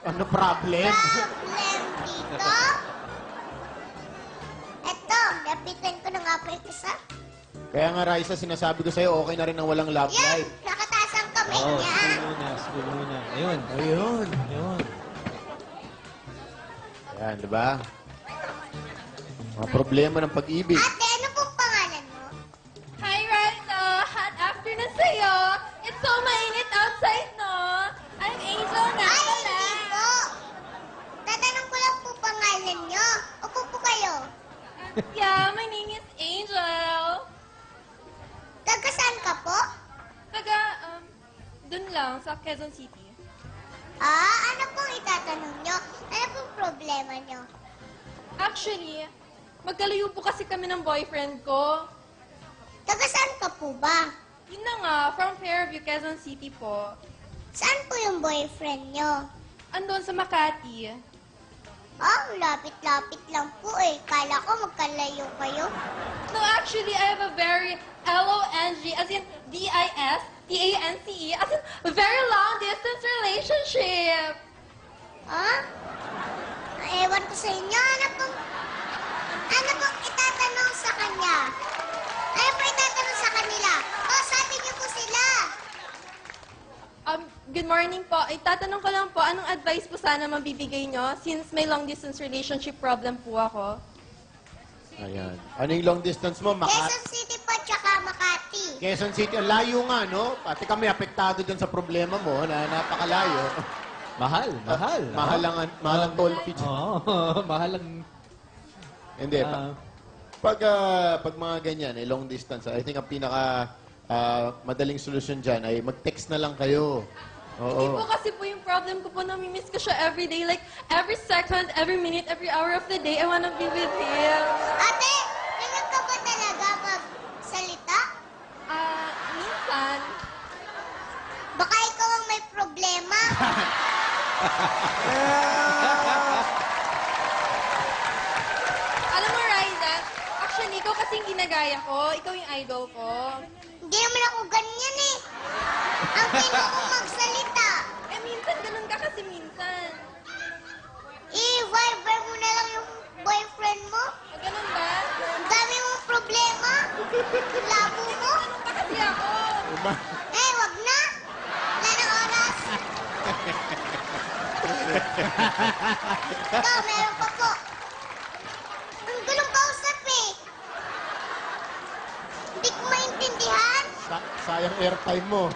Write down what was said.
Ano problem? problem dito. Eto, lapitan ko na nga po yung isa. Kaya nga, Raisa, sinasabi ko sa'yo, okay na rin ang walang love Yan, life. nakataas ang kamay Oo, niya. school muna. Ayun. Ayun. Ayun. Yan, di ba? Mga problema ng pag-ibig. Ate, ano pong pangalan mo? Hi, Raisa! Hot afternoon sa'yo! It's so mainit outside, no? I'm Angel na Ay, pala. hindi po. Tatanong ko lang po pangalan nyo. Upo po kayo. Yeah, my name is Angel. Taga saan ka po? Taga, dun lang, sa Quezon City. Ano pong itatanong nyo? Ano pong problema nyo? Actually, magkalayo po kasi kami ng boyfriend ko. Taga saan ka po ba? Yun na nga, from Fairview, Quezon City po. Saan po yung boyfriend nyo? Andun sa Makati. Lapit-lapit lang po eh. Kala ko magkalayo kayo. No, actually, I have a very L-O-N-G, as in D-I-S-T-A-N-C-E, as in a very long-distance relationship. Ewan ko sa inyo. Ano pong itatanong sa kanya? Ano po itatanong sa kanila? Sabi niyo po sila. Good morning po. Itatanong ko lang po, anong advice po sana mabibigay nyo since may long-distance relationship problem po ako? Ayan. Ano yung long distance mo? Quezon City po, tsaka Makati. Quezon City. Ang layo nga, no? Pati kami apektado dyan sa problema mo na napakalayo. Mahal. Mahal ang toll fee. Oo, mahal ang... Hindi. Pag mga ganyan, long distance, I think ang pinaka madaling solusyon dyan ay mag-text na lang kayo. Hindi po Oo. kasi po yung problem ko po, namimiss ko siya every day. Like, every second, every minute, every hour of the day, I wanna be with him. Ate, ganyan ka ba talaga magsalita? Minsan. Baka ikaw ang may problema. Alam mo, Raisa, actually, ikaw kasing ginagaya ko. Ikaw yung idol ko. Hindi naman ako ganyan eh. Ang pino ko magsalita. Minsan, ganun ka kasi minsan. I-viber mo na lang yung boyfriend mo. Ganun ba? Ang dami mong problema. Labo mo. Ganun ka kasi ako. Wag na. Wala na oras. Ikaw, meron pa po. Ang gulong kausap eh. Hindi ko maintindihan. Sayang airtime mo.